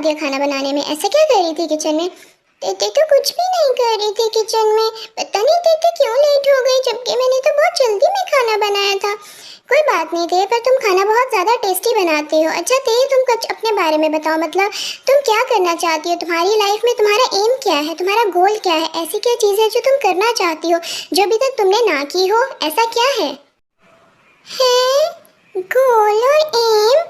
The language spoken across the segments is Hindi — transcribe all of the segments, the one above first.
दिया खाना बनाने में। ऐसा क्या कर रही थी किचन में? तेते तो कुछ भी नहीं कर रही थी किचन में। पता नहीं तेते क्यों लेट हो गई, जबकि मैंने तो बहुत जल्दी में खाना बनाया था। कोई बात नहीं थे, पर तुम खाना बहुत ज़्यादा टेस्टी बनाते हो। अच्छा थे, तुम कुछ अपने बारे में बताओ, मतलब तुम क्या करना चाहती हो? तुम्हारी लाइफ में तुम्हारा एम क्या है, तुम्हारा गोल क्या है? ऐसी क्या चीज़ है जो तुम करना चाहती हो, जो अभी तक तुमने ना की हो? ऐसा क्या है? गोल और एम?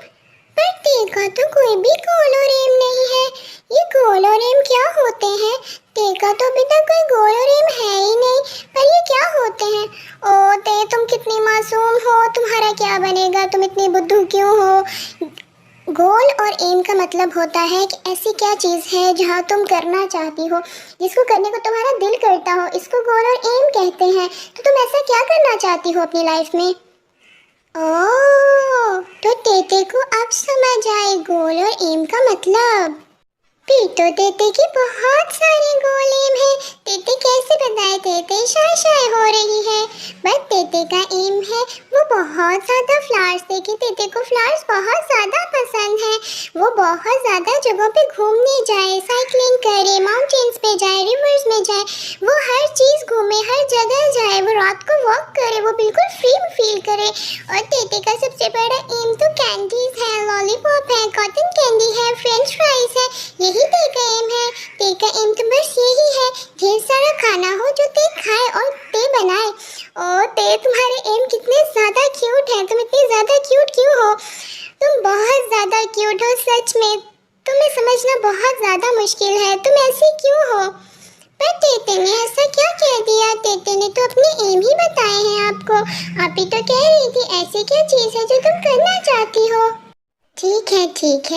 पर तेका तो कोई भी गोल और एम नहीं है। ये गोल और एम क्या होते हैं? तेका तो अभी तक कोई गोल और एम है ही नहीं, पर ये क्या होते हैं? ओ ते, तुम कितनी मासूम हो, तुम्हारा क्या बनेगा, तुम इतनी बुद्धू क्यों हो? गोल और एम का मतलब होता है कि ऐसी क्या चीज़ है जहाँ तुम करना चाहती हो, जिसको करने को तुम्हारा दिल करता हो, इसको गोल और एम कहते हैं। तो तुम ऐसा क्या करना चाहती हो अपनी लाइफ में? ओह, तो तेते को अब समझ आए गोल और एम का मतलब। फिर तो तेते की बहुत सारे गोल एम है। तेते कैसे बताए? तेते शाय शाय हो रही है। बट तेते का एम है वो बहुत ज़्यादा फ्लावर्स देखे। तेते को फ्लावर्स बहुत ज़्यादा पसंद है। वो बहुत ज़्यादा जगहों पे घूमने जाए, साइकिलिंग करे, माउंटेन्स पे जाए, रिवर्स में जाए, वो हर चीज़ घूमे, हर जगह जाए, वो रात को वॉक करे, वो बिल्कुल फ्री फील करे। और तेते का सबसे बड़ा एम तो कैंडीज है, लॉलीपॉप है, कॉटन कैंडी है, फ्रेंच फ्राइज है। यही तेका एम है। तेका एम तो बस यही है, ढेर सारा खाना हो जो ते खाए और ते बनाए। और ते, तुम्हारे एम कितने ज़्यादा क्यूट हैं। तुम इतनी ज़्यादा क्यूट क्यों हो? तुम बहुत ज़्यादा क्यूट हो सच में। तुम्हें समझना बहुत ज़्यादा मुश्किल है, तुम ऐसी क्यों हो? पर तेते ने ऐसा क्या कह दिया? तेते ने तो अपने एम ही बताए हैं आपको। आप ही तो कह रही थी ऐसी क्या चीज़ है जो तुम करना चाहती हो। ठीक है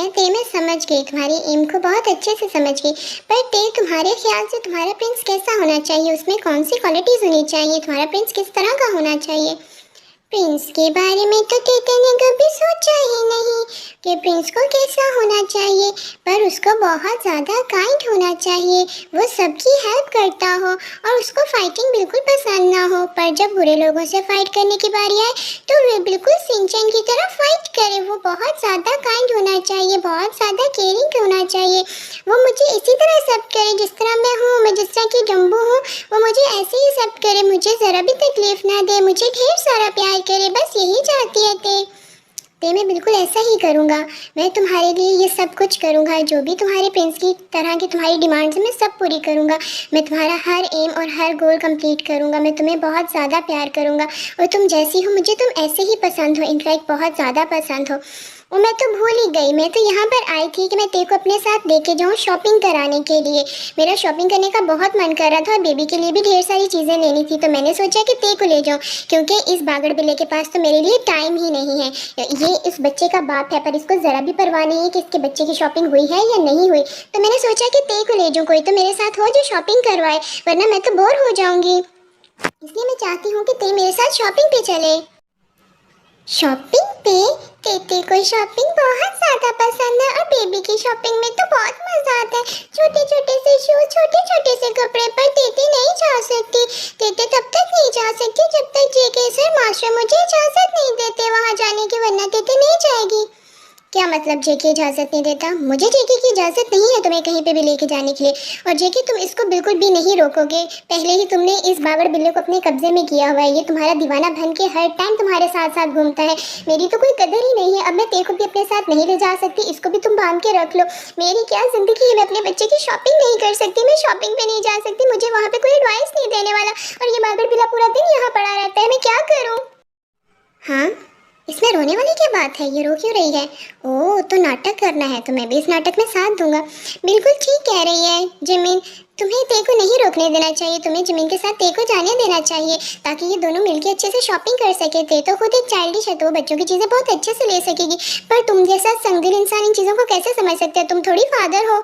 ते, मैं समझ गई, तुम्हारी एम को बहुत अच्छे से समझ गई। पर ते, तुम्हारे ख्याल से तुम्हारा प्रिंस कैसा होना चाहिए? उसमें कौन सी क्वालिटीज़ होनी चाहिए? तुम्हारा प्रिंस किस तरह का होना चाहिए? प्रिंस के बारे में तो तेते ने कभी सोचा ही नहीं कि प्रिंस को कैसा होना चाहिए। पर उसको बहुत ज़्यादा काइंड होना चाहिए, वो सबकी हेल्प करता हो और उसको फाइटिंग बिल्कुल पसंद ना हो। पर जब बुरे लोगों से फाइट करने की बारी आए तो वो बिल्कुल सिंचन की तरह फाइट करे। वो बहुत ज़्यादा काइंड होना चाहिए, बहुत ज़्यादा केयरिंग होना चाहिए। वो मुझे इसी तरह एक्सेप्ट करे जिस तरह मैं हूँ, मैं जिस तरह की डम्बू हूँ, वो मुझे ऐसे ही एक्सेप्ट करे, मुझे ज़रा भी तकलीफ ना दे, मुझे ढेर सारा प्यार करे, बस यही चाहती है ते, मैं बिल्कुल ऐसा ही करूँगा। मैं तुम्हारे लिए ये सब कुछ करूँगा, जो भी तुम्हारे प्रिंस की तरह की तुम्हारी डिमांड्स है मैं सब पूरी करूँगा। मैं तुम्हारा हर एम और हर गोल कंप्लीट करूँगा। मैं तुम्हें बहुत ज़्यादा प्यार करूँगा और तुम जैसी हो मुझे तुम ऐसे ही पसंद हो, इनफैक्ट बहुत ज़्यादा पसंद हो। और मैं तो भूल ही गई, मैं तो यहाँ पर आई थी कि मैं ते को अपने साथ लेके जाऊँ शॉपिंग कराने के लिए। मेरा शॉपिंग करने का बहुत मन कर रहा था और बेबी के लिए भी ढेर सारी चीज़ें लेनी थी, तो मैंने सोचा कि ते को ले जाऊँ, क्योंकि इस बागड़ बिल्ले के पास तो मेरे लिए टाइम ही नहीं है। ये इस बच्चे का बाप है, पर इसको ज़रा भी परवाह नहीं है कि इसके बच्चे की शॉपिंग हुई है या नहीं हुई। तो मैंने सोचा कि ते को ले जाऊँ, कोई तो मेरे साथ हो जो शॉपिंग करवाए, वरना मैं तो बोर हो जाऊँगी। इसलिए मैं चाहती हूँ कि ते मेरे साथ शॉपिंग पे चले। शॉपिंग पे? तेते को शॉपिंग बहुत ज़्यादा पसंद है और बेबी की शॉपिंग में तो बहुत मज़ा आता है। छोटे छोटे से शूज, छोटे छोटे से कपड़े, पर तेते नहीं जा सकती। तेते तब तक नहीं जा सकती जब तक जेके सर मास्टर मुझे इजाज़त नहीं देते वहाँ जाने की, वरना तेते नहीं जाएगी। क्या मतलब जेके इजाज़त नहीं देता? मुझे जेके की इजाज़त नहीं है तुम्हें कहीं पे भी लेके जाने के लिए। और जेके, तुम इसको बिल्कुल भी नहीं रोकोगे। पहले ही तुमने इस बाबर बिल्ले को अपने कब्जे में किया हुआ है, ये तुम्हारा दीवाना बन के हर टाइम तुम्हारे साथ साथ घूमता है। मेरी तो कोई कदर ही नहीं है। अब मैं तेरे को भी अपने साथ नहीं ले जा सकती, इसको भी तुम बांध के रख लो। मेरी क्या ज़िंदगी है, मैं अपने बच्चे की शॉपिंग नहीं कर सकती, मैं शॉपिंग पे नहीं जा सकती, मुझे वहाँ पे कोई एडवाइस नहीं देने वाला, और ये बाबर बिल्ला पूरा दिन यहाँ पड़ा रहता है, मैं क्या करूँ? हाँ, इसमें रोने वाली क्या बात है? ये रो क्यों रही है? ओह, तो नाटक करना है, तो मैं भी इस नाटक में साथ दूंगा। बिल्कुल ठीक कह रही है जिमिन, तुम्हें ते को नहीं रोकने देना चाहिए, तुम्हें जिमिन के साथ ते को जाने देना चाहिए, ताकि ये दोनों मिलकर अच्छे से शॉपिंग कर सके। ते तो खुद एक चाइल्डिश है, तो बच्चों की चीज़ें बहुत अच्छे से ले सकेगी, पर तुम जैसा संगदिल इंसान इन चीज़ों को कैसे समझ सकते हो? तुम थोड़ी फादर हो।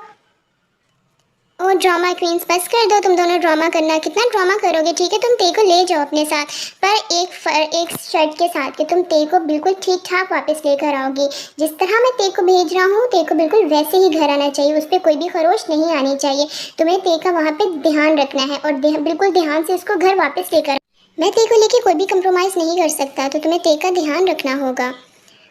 और ड्रामा क्वींस, बस कर दो तुम दोनों ड्रामा करना, कितना ड्रामा करोगे? ठीक है, तुम ते को ले जाओ अपने साथ, पर एक शर्त के साथ कि तुम ते को बिल्कुल ठीक ठाक वापस लेकर आओगी। जिस तरह मैं ते को भेज रहा हूँ, ते को बिल्कुल वैसे ही घर आना चाहिए, उस पर कोई भी खरोश नहीं आनी चाहिए। तुम्हें ते का वहाँ पे ध्यान रखना है और बिल्कुल ध्यान से इसको घर वापस लेकर। मैं ते को लेके कोई भी कंप्रोमाइज़ नहीं कर सकता, तो तुम्हें ते का ध्यान रखना होगा।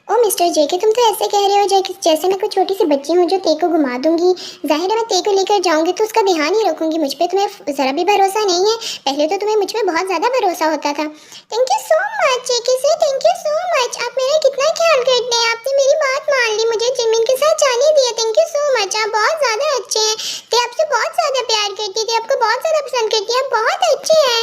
ओ मिस्टर जेके, तुम तो ऐसे कह रहे हो जैसे मैं कोई छोटी सी बच्ची हूँ जो ते को घुमा दूंगी। जाहिर है मैं ते को लेकर जाऊंगी तो उसका ध्यान ही रखूंगी। मुझ पे तुम्हें ज़रा भी भरोसा नहीं है। पहले तो तुम्हें मुझ पे बहुत ज़्यादा भरोसा होता था। Thank you so much JK sir, thank you so much. आप मेरा कितना ख्याल करते हैं। आपने मेरी बात मान ली, मुझे जिमिन के साथ जाने दिया। थैंक यू सो मच, आप बहुत ज़्यादा अच्छे हैं। ते आपसे बहुत ज़्यादा प्यार करती थी, आपको बहुत ज़्यादा पसंद करती है। आप बहुत अच्छे हैं।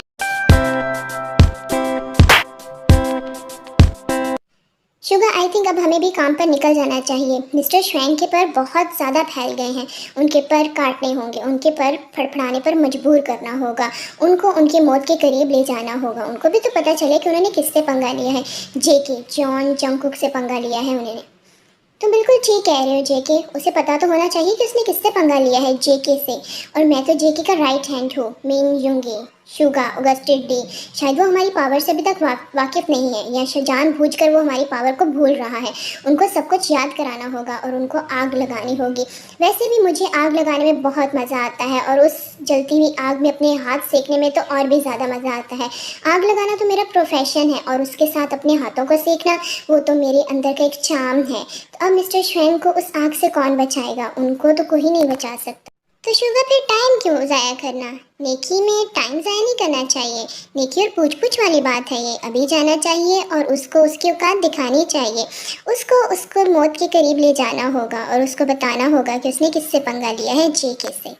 शुगर, आई थिंक अब हमें भी काम पर निकल जाना चाहिए। मिस्टर श्वेंग के पर बहुत ज़्यादा फैल गए हैं। उनके पर काटने होंगे, उनके पर फड़फड़ाने पर मजबूर करना होगा, उनको उनकी मौत के करीब ले जाना होगा। उनको भी तो पता चले कि उन्होंने किससे पंगा लिया है। जेके जॉन जंगकुक से पंगा लिया है उन्होंने। तुम बिल्कुल ठीक कह रहे हो जेके। उसे पता तो होना चाहिए कि उसने किससे पंगा लिया है, जेके से। और मैं तो जेके का राइट हैंड हूँ। Min Yoongi, Suga, Agust D. शायद वो हमारी पावर से अभी तक वाकिफ नहीं है, या जानबूझकर वो हमारी पावर को भूल रहा है। उनको सब कुछ याद कराना होगा और उनको आग लगानी होगी। वैसे भी मुझे आग लगाने में बहुत मज़ा आता है, और उस जलती हुई आग में अपने हाथ सेकने में तो और भी ज़्यादा मज़ा आता है। आग लगाना तो मेरा प्रोफेशन है, और उसके साथ अपने हाथों को सेकना वो तो मेरे अंदर का एक चार्म है। तो अब मिस्टर श्वेंग को उस आग से कौन बचाएगा? उनको तो कोई नहीं बचा सकता। तो शुगर, फिर टाइम क्यों ज़ाया करना? नेकी में टाइम ज़ाया नहीं करना चाहिए। नेकी और पूछ पूछ वाली बात है ये। अभी जाना चाहिए और उसको उसकी औकात दिखानी चाहिए। उसको उसको मौत के करीब ले जाना होगा और उसको बताना होगा कि उसने किससे पंगा लिया है, जेके से।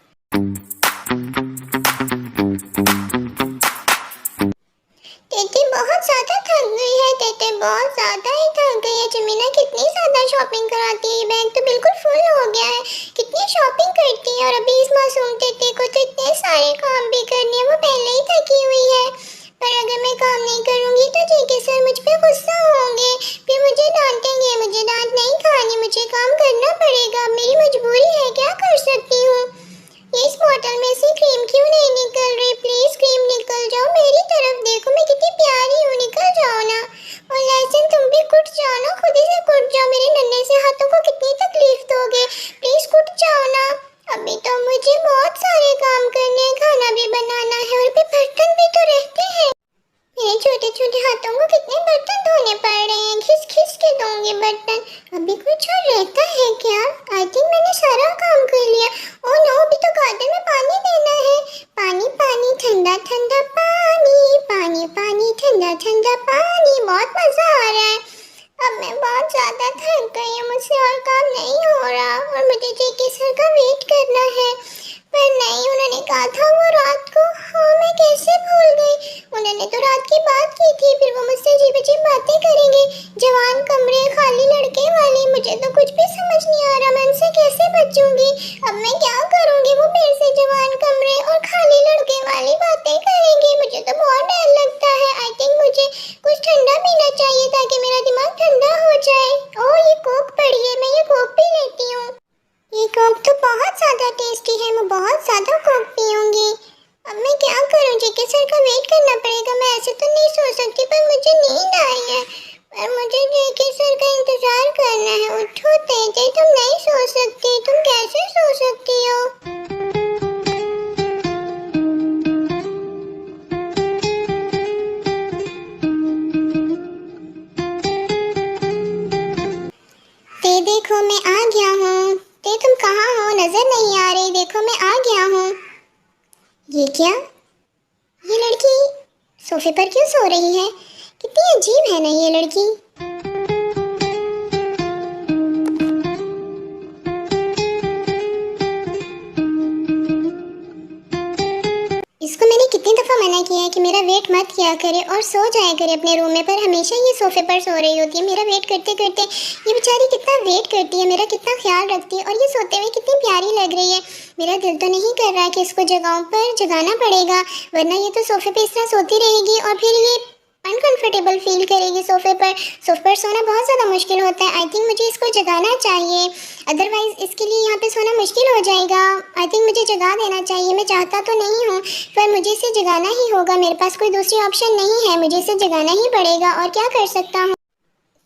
टेटे बहुत ज़्यादा थक गई है। टेटे बहुत ज़्यादा ही थक गई है। जमीना कितनी ज़्यादा शॉपिंग कराती है, बैग तो बिल्कुल फुल हो गया है। कितनी शॉपिंग करती है, और अभी इस मासूम टेटे को तो इतने सारे काम भी करने हैं। वो पहले ही थकी हुई है। पर अगर मैं काम नहीं करूँगी तो जेके सर मुझ पे गुस्सा होंगे, फिर मुझे डांटेंगे। मुझे डांट नहीं खानी, मुझे काम करना पड़ेगा। मेरी मजबूरी है, क्या कर सकती हूँ। इस बोतल में से क्रीम क्यों नहीं निकल रही? प्लीज क्रीम निकल जाओ, मेरी तरफ देखो, मैं कितनी प्यारी हूँ। निकल जाओ ना। और लहसुन, तुम भी कुट जाओ ना, खुद ही से कुट जाओ। मेरे नन्हे से हाथों को कितनी तकलीफ दोगे। प्लीज कुट जाओ ना। अभी तो मुझे बहुत सारे काम करने हैं, खाना भी बनाना है, और भी बर्तन भी तो रहते हैं। मेरे छोटे छोटे हाथों को कितने बर्तन धोने पड़ रहे हैं। घिस घिस के धोंगे बर्तन। अभी कुछ और रहता है क्या? आई थिंक मैंने सारा काम कर लिया। ओह नो, अभी तो गार्डन में पानी देना है। पानी पानी, ठंडा ठंडा पानी, पानी पानी, ठंडा ठंडा पानी। बहुत मजा आ रहा है। अब मैं बहुत ज़्यादा थक गई हूँ, मुझसे और काम नहीं हो रहा, और मुझे जेके सर का वेट करना है। पर नहीं, उन्होंने कहा था वो रात को। हाँ, मैं कैसे भूल गई। उन्होंने तो रात की बात की थी, फिर वो मुझसे अजीब अजीब बातें करेंगे। जवान कमरे, खाली लड़के वाले। मुझे तो कुछ भी समझ नहीं आ रहा, मैं उनसे कैसे बचूंगी। अब मैं क्या करूंगी? वो फिर से जवान कमरे और खाली लड़के वाली बातें करेंगे। मुझे तो बहुत डर लगता है। आई थिंक मुझे कुछ ठंडा पीना चाहिए ताकि मेरा दिमाग ठंडा हो जाए। ओह, ये कोक पड़ी है, मैं ये कोक पी लेती हूँ। ये कोक तो बहुत ज़्यादा टेस्टी है, मैं बहुत ज़्यादा कोक पीऊँगी। अब मैं क्या करूँ? जेके सर का वेट करना पड़ेगा। मैं ऐसे तो नहीं सो सकती, पर मुझे नींद आई है। पर मुझे जेके सर का इंतज़ार करना है। उठो तेजे, तुम नहीं सो सकती। तुम कैसे सो सकती हो? ते देखो, मैं आ गया हूँ। ते तुम कहाँ हो? नज़र नहीं आ रही। देखो, मैं आ गया हूँ। ये क्या? ये लड़की सोफे पर क्यों सो रही है? कितनी अजीब है ना ये लड़की। इसको मैंने कितनी दफ़ा मना किया है कि मेरा वेट मत किया करे और सो जाया करे अपने रूम में, पर हमेशा ये सोफे पर सो रही होती है। मेरा वेट करते करते ये बेचारी कितना वेट करती है, मेरा कितना ख्याल रखती है, और ये सोते हुए कितनी प्यारी लग रही है। मेरा दिल तो नहीं कर रहा है कि इसको जगहों पर जगाना पड़ेगा, वरना ये तो सोफे पे इस तरह सोती रहेगी और फिर ये अनकंफर्टेबल फील करेगी सोफे पर सोना बहुत ज़्यादा मुश्किल होता है। आई थिंक मुझे इसको जगाना चाहिए, अदरवाइज़ इसके लिए यहाँ पे सोना मुश्किल हो जाएगा। आई थिंक मुझे जगा देना चाहिए। मैं चाहता तो नहीं हूँ, पर मुझे इसे जगाना ही होगा। मेरे पास कोई दूसरी ऑप्शन नहीं है, मुझे इसे जगाना ही पड़ेगा। और क्या कर सकता हूँ?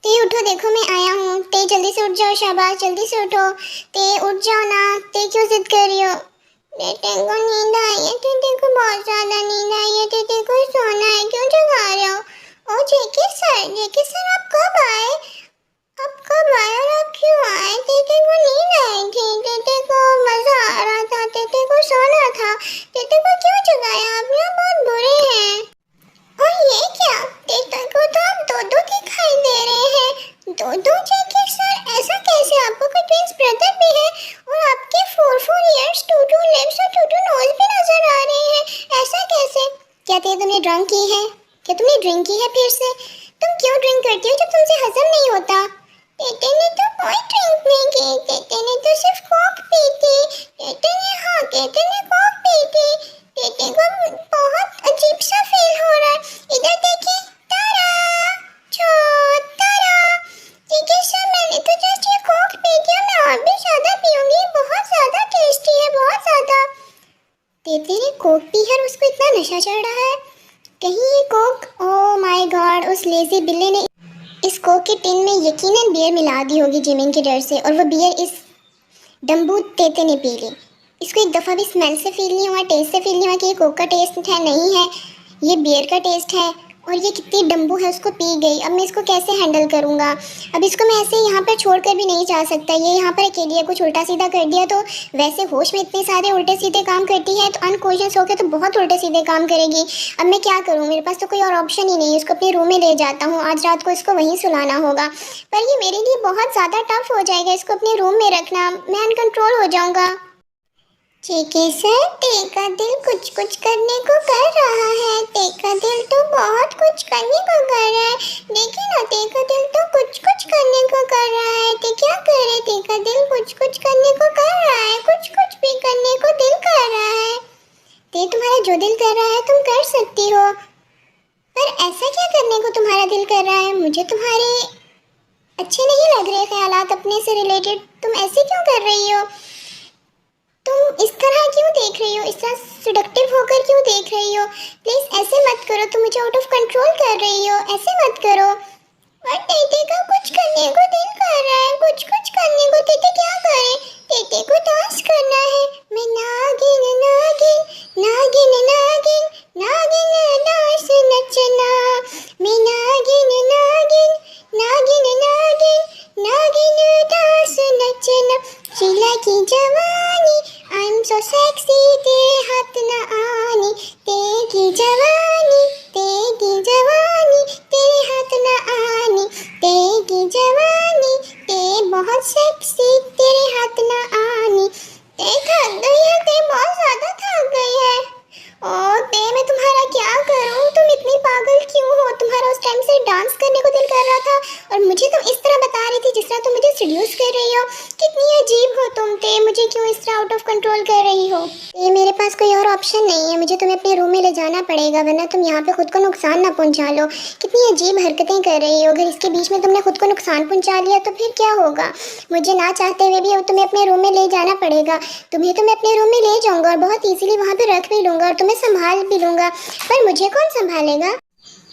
ते उठो, देखो मैं आया हूँ। ते जल्दी से उठ जाओ, शाबाश, जल्दी से उठो। ते उठ जाओ ना। ते क्यों जिद कर रही हो? टेटे को नींद आई है, टेटे को बहुत ज़्यादा नींद आई है, टेटे को सोना है, क्यों जगा रहे हो? ओ जेके सर आप कब आए? अब कब आए और अब क्यों आए? तेते को नींद आई थी, तेते को मजा आ रहा था, तेते को सोना था, तेते को क्यों जगाया? आप यहाँ बहुत बुरे हैं। और ये क्या? तेते को तो आप दो दो दिखाई दे रहे हैं। दो दो जैके सर, ऐसा कैसे? आपको कोई ट्विंस ब्रदर भी है और आपके 4 ईयर्स, 2 लिप्स और 2 नोज भी नजर आ रहे हैं, ऐसा कैसे? क्या तुमने ड्रिंक की है? क्या तुमने ड्रिंक की है फिर से? तुम क्यों ड्रिंक करती हो जब तुमसे हजम नहीं होता? तेते ने तो कोई ड्रिंक नहीं की, तेते ने तो सिर्फ कोक पी थी। तेते ने कोक पी थी। तेते को बहुत अजीब सा फील हो रहा है। इधर देखिए, तारा, तारा। देखिए सर, मैंने तो जस्ट ये कोक पी थी, मैं और भी ज्यादा पीऊंगी, बहुत ज्यादा टेस्टी है, बहुत ज्यादा। तेते ने कोक पी है और उसको इतना नशा चढ़ रहा है। कहीं ये कोक, ओह माय गॉड, उस लेजी बिल्ली ने इस कोक के टिन में यकीनन बियर मिला दी होगी जिमिन के डर से, और वो बियर इस डम्बू तेते ने पी ली। इसको एक दफ़ा भी स्मेल से फील नहीं हुआ, टेस्ट से फील नहीं हुआ कि ये कोक का टेस्ट है, नहीं है, ये बियर का टेस्ट है। और ये कितनी डम्बू है, उसको पी गई। अब मैं इसको कैसे हैंडल करूँगा? अब इसको मैं ऐसे यहाँ पर छोड़ कर भी नहीं जा सकता। ये यहाँ पर अकेली है, कुछ उल्टा सीधा कर दिया तो वैसे होश में इतने सारे उल्टे सीधे काम करती है, तो अनकॉन्शियस होकर तो बहुत उल्टे सीधे काम करेगी। अब मैं क्या करूँ? मेरे पास तो कोई और ऑप्शन ही नहीं है। इसको अपने रूम में ले जाता हूँ, आज रात को इसको वहीं सुलाना होगा, पर ये मेरे लिए बहुत ज़्यादा टफ हो जाएगा इसको अपने रूम में रखना। मैं अनकंट्रोल हो जाऊँगा। ठीक है सर, तेका दिल कुछ कुछ करने को कर रहा है। तेका दिल तो बहुत कुछ करने को कर रहा है। देखिए ना, तेका दिल तो कुछ कुछ करने को कर रहा है। ते क्या करे? तेका दिल कुछ कुछ करने को कर रहा है, कुछ कुछ भी करने को दिल कर रहा है। ते तुम्हारा जो दिल कर रहा है तुम कर सकती हो, पर ऐसा क्या करने को तुम्हारा दिल कर रहा है? मुझे तुम्हारे अच्छे नहीं लग रहे ख्यालात अपने से रिलेटेड। तुम ऐसे क्यों कर रही हो? तुम इस तरह क्यों देख रही हो? इस तरह सेडक्टिव होकर क्यों देख रही हो? प्लीज ऐसे मत करो, तुम मुझे आउट ऑफ कंट्रोल कर रही हो, ऐसे मत करो। और तेते का कुछ करने को दिल कर रहा है, कुछ कुछ करने को। तेते क्या करे? तेते को डांस करना है। मैं नागिन नागिन नागिन नागिन नागिन डांस नचना। मैं नागिन नागिन नागिन नागिन नागिन डांस नचना। शीला की जवानी, I'm so sexy, तेरे हाथ न आनी। तेरी जवानी, तेरे हाथ न आनी। तेरी जवानी, ते बहुत सेक्सी, तेरे हाथ न आनी। ते थक गई है, ते बहुत ज़्यादा थक गई है। ओ ते, मैं तुम्हारा क्या करूं? तुम इतनी पागल क्यों हो? तुम्हारा उस टाइम से डांस करने को दिल कर रहा था और मुझे तुम इस तरह बता रही थी जिस तरह तुम मुझे सीड्यूस कर रही हो। कितनी अजीब हो तुम ते, मुझे क्यों इस तरह आउट ऑफ कंट्रोल कर रही हो? ये मेरे पास कोई और ऑप्शन नहीं है, मुझे तुम्हें अपने रूम में ले जाना पड़ेगा, वरना तुम यहाँ पे खुद को नुकसान ना पहुँचा लो। कितनी अजीब हरकतें कर रही हो। अगर इसके बीच में तुमने खुद को नुकसान पहुँचा लिया तो फिर क्या होगा? मुझे ना चाहते हुए भी अब तुम्हें अपने रूम में ले जाना पड़ेगा। तुम्हें तो मैं अपने रूम में ले जाऊँगा और बहुत ईजिली वहाँ पर रख भी लूँगा और तुम्हें संभाल भी लूँगा, पर मुझे कौन संभालेगा?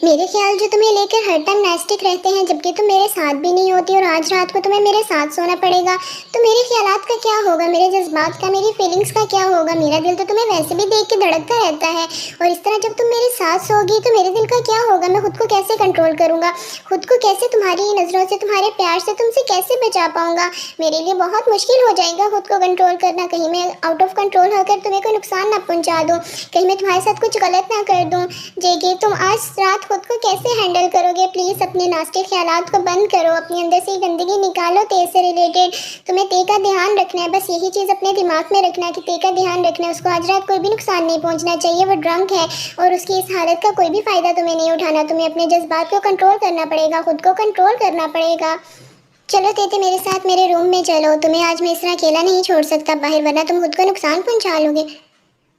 मेरे ख्याल जो तुम्हें लेकर हर टाइम नास्टिक रहते हैं, जबकि तुम मेरे साथ भी नहीं होती और आज रात को तुम्हें मेरे साथ सोना पड़ेगा, तो मेरे ख्यालात का क्या होगा? मेरे जज्बात का, मेरी फीलिंग्स का क्या होगा? मेरा दिल तो तुम्हें वैसे भी देख के धड़कता रहता है, और इस तरह जब तुम मेरे साथ सोगी तो मेरे दिल का क्या होगा? मैं खुद को कैसे कंट्रोल करूँगा? खुद को कैसे तुम्हारी नज़रों से, तुम्हारे प्यार से तुमसे कैसे बचा पाऊँगा? मेरे लिए बहुत मुश्किल हो जाएगा खुद को कंट्रोल करना। कहीं मैं आउट ऑफ कंट्रोल होकर तुम्हें कोई नुकसान ना पहुँचा दूँ, कहीं मैं तुम्हारे साथ कुछ गलत ना कर दूँ। जेके, तुम आज रात खुद को कैसे हैंडल करोगे? प्लीज़ अपने नास्टिक ख्यालात को बंद करो, अपने अंदर से गंदगी निकालो ते से रिलेटेड। तुम्हें ते का ध्यान रखना है, बस यही चीज़ अपने दिमाग में रखना है कि ते का ध्यान रखना है। उसको आज रात कोई भी नुकसान नहीं पहुंचना चाहिए। वो ड्रंक है और उसकी इस हालत का कोई भी फ़ायदा तुम्हें नहीं उठाना। तुम्हें अपने जज्बात को कंट्रोल करना पड़ेगा, खुद को कंट्रोल करना पड़ेगा। चलो तेते, मेरे साथ मेरे रूम में चलो। तुम्हें आज मैं इस तरह अकेला नहीं छोड़ सकता बाहर, वरना तुम खुद को नुकसान पहुँचा लोगे।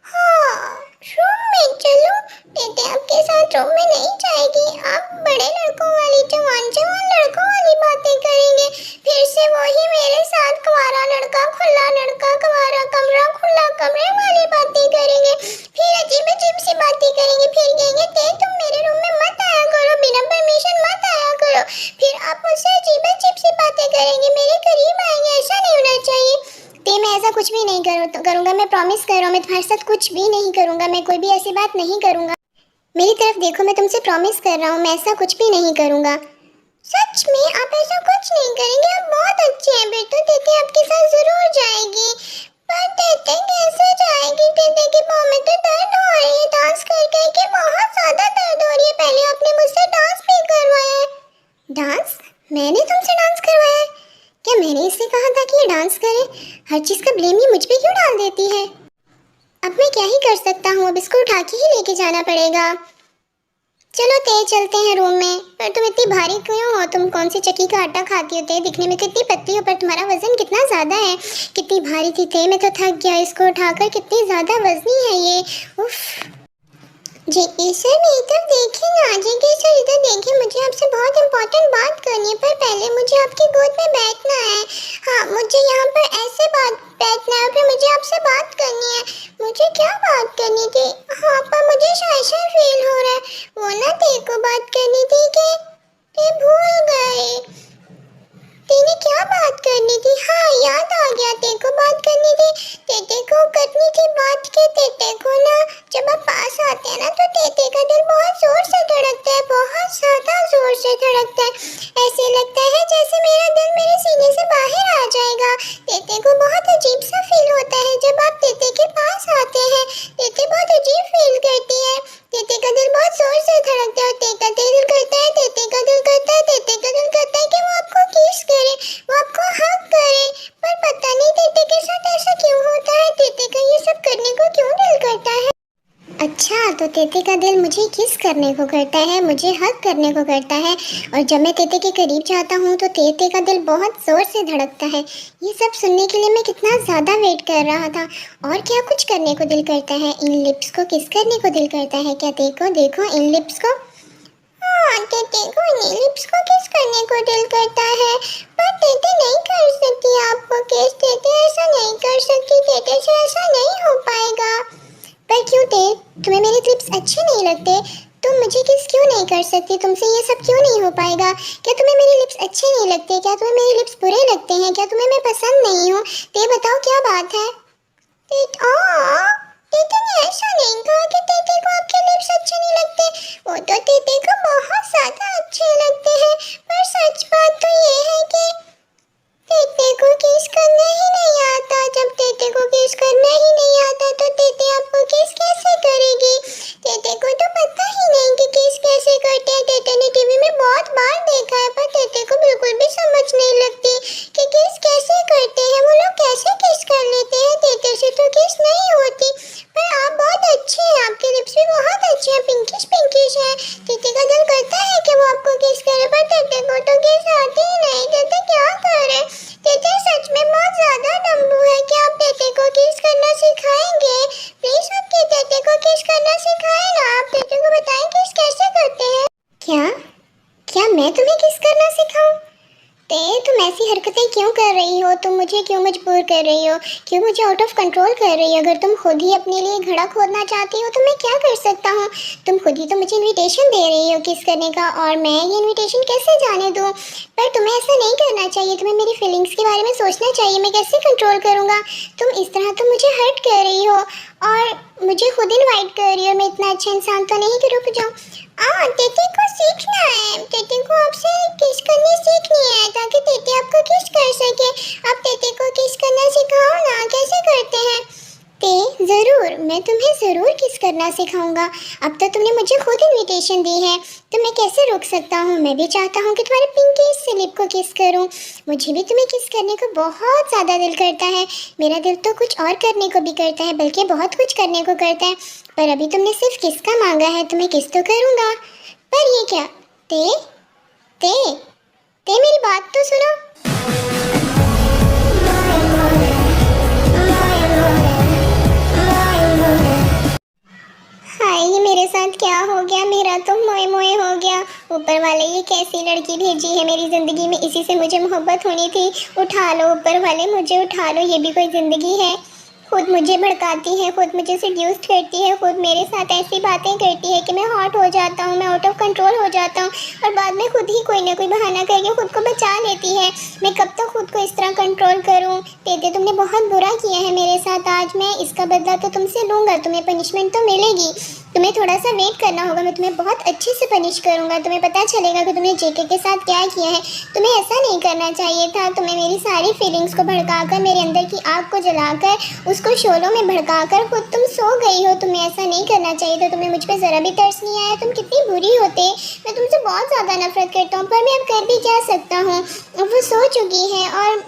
हाँ, रूम में चलो। तेते आपके साथ रूम में नहीं जाएगी। आप बड़े लड़कों वाली, जवान जवान लड़कों वाली बातें करेंगे, फिर से वही मेरे साथ कुंवारा लड़का, खुला लड़का, कुंवारा कमरा, खुला कमरे वाली बातें करेंगे, फिर अजीब अजीब सी बातें करेंगे, फिर कहेंगे ते तुम मेरे रूम में मत आया करो, बिना परमिशन मत आया करो, फिर आप मुझसे अजीब अजीब सी बातें करेंगे, मेरे करीब आएंगे। ऐसा नहीं होना चाहिए। ते, मैं ऐसा कुछ भी नहीं करूँगा, मैं प्रॉमिस कर रहा हूँ। मैं तुम्हारे साथ कुछ भी नहीं करूँगा, मैं कोई भी ऐसी बात नहीं करूँगा। मेरी तरफ देखो, मैं तुमसे प्रॉमिस कर रहा हूँ, मैं ऐसा कुछ भी नहीं करूँगा। सच में आप ऐसा कुछ नहीं करेंगे? आप बहुत अच्छे हैं बेटो। दीदी आपके साथ जरूर जाएगी। पर दीदी कैसे जाएगी? दीदी की पाँव में तो दर्द हो रही है, डांस कर कर के बहुत ज्यादा दर्द हो रही है। पहले आपने मुझसे डांस भी करवाया है। डांस? मैंने तुमसे डांस करवाया है? क्या मैंने इसे कहा था कि ये डांस करे? हर चीज का ब्लेम ये मुझ पे क्यों डाल देती है? अब मैं क्या ही कर सकता हूँ, अब इसको उठा के ही लेके जाना पड़ेगा। चलो ते चलते हैं रूम में। पर तुम इतनी भारी क्यों हो? तुम कौन सी चक्की का आटा खाती हो? ते दिखने में तो इतनी पतली हो, पर तुम्हारा वजन कितना ज्यादा है। कितनी भारी थी ते, मैं तो थक गया इसको उठाकर। कितनी ज्यादा वजनी है ये। उफ। जी सर, मेरी तरफ देखिए ना। जी सर इधर देखिए, मुझे आपसे बहुत इंपॉर्टेंट बात करनी है, पर पहले मुझे आपकी गोद में बैठना है। हाँ, मुझे यहाँ पर ऐसे बैठना है, फिर मुझे आपसे बात करनी है। मुझे क्या बात करनी थी? हाँ, पर मुझे शायद फील हो रहा है। वो ना तेरे को बात करनी थी कि ते भूल गए। तेने क्या बात करनी थी? हाँ याद आ गया, तेरे को बात करनी थी। तेते को करनी थी बात के तेते को ना, जब आप पास आते हैं ना तो तेते का दिल बहुत जोर से धड़कता है, बहुत ज्यादा जोर से धड़कता है। ऐसे लगता है जैसे मेरा दिल मेरे सीने से बाहर आ जाएगा। तेते को बहुत अजीब सा फील होता है जब आप तेते के पास आते हैं। तेते बहुत अजीब फील करती है। तेते का दिल बहुत जोर से धड़कता है और तेते का दिल करता है, तेते का दिल करता है, तेते का दिल करता है कि वो आपको किस करे, वो आपको हक करे। पर पता नहीं तेते के साथ ऐसा क्यों होता है, तेते का ये सब करने को क्यों दिल करता है। अच्छा, तो तेते का दिल मुझे किस करने को करता है, मुझे हक करने को करता है। और जब मैं तेते के करीब जाता हूँ तो तेते का दिल बहुत ज़ोर से धड़कता है। ये सब सुनने के लिए मैं कितना ज़्यादा वेट कर रहा था। और क्या कुछ करने को दिल करता है? इन लिप्स को किस करने को दिल करता है? क्या देखो देखो इन लिप्स को। हाँ, तेते को इन लिप्स को किस करने को दिल करता है। पर तेते नहीं कर सकती आपको किस। तेते ऐसा नहीं कर सकती, तेते से ऐसा नहीं हो पाएगा। पर क्यों ते? तुम्हें मेरे लिप्स अच्छे नहीं लगते? तुम मुझे किस क्यों नहीं कर सकती? तुमसे ये सब क्यों नहीं हो पाएगा? क्या तुम्हें मेरे लिप्स अच्छे नहीं लगते? क्या तुम्हें मेरे लिप्स बुरे लगते हैं? क्या तुम्हें मैं पसंद नहीं हूँ? ते बताओ क्या बात है? तेते ने ऐसा नहीं कहा कि तेते को आपके लिप्स अच्छे नहीं लगते। वो तो तेते को बहुत ज्यादा अच्छे लगते हैं। पर सच बात तो ये है कि तेते को किस करना ही नहीं आता। जब तेते को किस करना ही नहीं आता तो तेते आपको किस कैसे करेगी? तेते को तो पता ही नहीं कि किस कैसे करते हैं। तेते ने टीवी में बहुत बार देखा है, पर तेते को बिल्कुल भी समझ नहीं लगती कि किस कैसे करते हैं। वो लोग कैसे किस कर लेते हैं, तेते से तो किस नहीं होती। पर आप बहुत अच्छे हैं, आपके लिप्स भी बहुत अच्छे हैं, पिंकिश पिंकिश है। तेते का दिल करता है कि वो आपको किस करे, पर तेते को तो किस आती ही नहीं। तेते क्या करे? तेते सच में बहुत ज्यादा डम्बू है। क्या आप तेते को किस करना सिखाएंगे? प्लीज आपके तेते को किस करना सिखाए ना। आप तेते को बताएं किस कैसे करते हैं। क्या क्या मैं तुम्हें किस करना सिखाऊं? ते तुम ऐसी हरकतें क्यों कर रही हो? तुम मुझे क्यों मजबूर कर रही हो? क्यों मुझे आउट ऑफ कंट्रोल कर रही हो? अगर तुम खुद ही अपने लिए घड़ा खोदना चाहती हो तो मैं क्या कर सकता हूँ? तुम खुद ही तो मुझे इनविटेशन दे रही हो किस करने का, और मैं ये इनविटेशन कैसे जाने दूँ? पर तुम्हें ऐसा नहीं करना चाहिए। तुम्हें मेरी फीलिंग्स के बारे में सोचना चाहिए। मैं कैसे कंट्रोल करूँगा? तुम इस तरह तो मुझे हर्ट कर रही हो और मुझे खुद इनवाइट कर रही हो। मैं इतना अच्छा इंसान तो नहीं कि रुक जाऊँ। तेते को सीखना है। तेते को आपसे किस करनी सीखनी है ताकि तेते आपको किस कर सके। आप तेते को किस करना सिखाओ ना, कैसे करते हैं? ते ज़रूर, मैं तुम्हें ज़रूर किस करना सिखाऊंगा। अब तो तुमने मुझे खुद इनविटेशन दी है तो मैं कैसे रोक सकता हूँ? मैं भी चाहता हूँ कि तुम्हारे पिंकी से लिप को किस करूँ। मुझे भी तुम्हें किस करने को बहुत ज़्यादा दिल करता है। मेरा दिल तो कुछ और करने को भी करता है, बल्कि बहुत कुछ करने को करता है। पर अभी तुमने सिर्फ किस का मांगा है तो मैं किस तो करूँगा। पर ये क्या? ते ते ते मेरी बात तो सुनो। हाय, ये मेरे साथ क्या हो गया? मेरा तो मोए मोए हो गया। ऊपर वाले ये कैसी लड़की भेजी है मेरी ज़िंदगी में? इसी से मुझे मोहब्बत होनी थी। उठा लो ऊपर वाले, मुझे उठा लो। ये भी कोई ज़िंदगी है? खुद मुझे भड़काती है, खुद मुझे सेड्यूस करती है, खुद मेरे साथ ऐसी बातें करती है कि मैं हॉट हो जाता हूँ, मैं आउट ऑफ कंट्रोल हो जाता हूँ और बाद में खुद ही कोई ना कोई बहाना करके खुद को बचा लेती है। मैं कब तक खुद को इस तरह कंट्रोल करूँ? तेते तुमने बहुत बुरा किया है मेरे साथ। आज मैं इसका बदला तो तुमसे लूँगा, तुम्हें पनिशमेंट तो मिलेगी। तुम्हें थोड़ा सा वेट करना होगा, मैं तुम्हें बहुत अच्छे से पनिश करूंगा, तुम्हें पता चलेगा कि तुमने जेके के साथ क्या किया है। तुम्हें ऐसा नहीं करना चाहिए था, तुम्हें मेरी सारी फीलिंग्स को भड़काकर, मेरे अंदर की आग को जलाकर, उसको शोलों में भड़काकर खुद तुम सो गई हो। तुम्हें ऐसा नहीं करना चाहिए था, तुम्हें मुझ पर ज़रा भी तरस नहीं आया, तुम कितनी बुरी होते। मैं तुमसे बहुत ज़्यादा नफरत करता हूँ, पर मैं अब कर भी क्या सकता हूँ। वो सो चुकी है और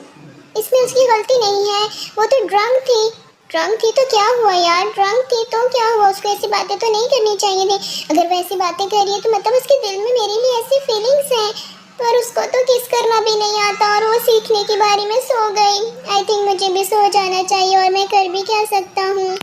इसमें उसकी गलती नहीं है, वो तो ड्रंक थी। ड्रंक थी तो क्या हुआ यार, ड्रंक थी तो क्या हुआ, उसको ऐसी बातें तो नहीं करनी चाहिए थी। अगर वो ऐसी बातें कर रही है तो मतलब उसके दिल में मेरे लिए ऐसी फीलिंग्स हैं, पर उसको तो किस करना भी नहीं आता और वो सीखने की बारी में सो गई। आई थिंक मुझे भी सो जाना चाहिए और मैं कर भी क्या सकता हूँ।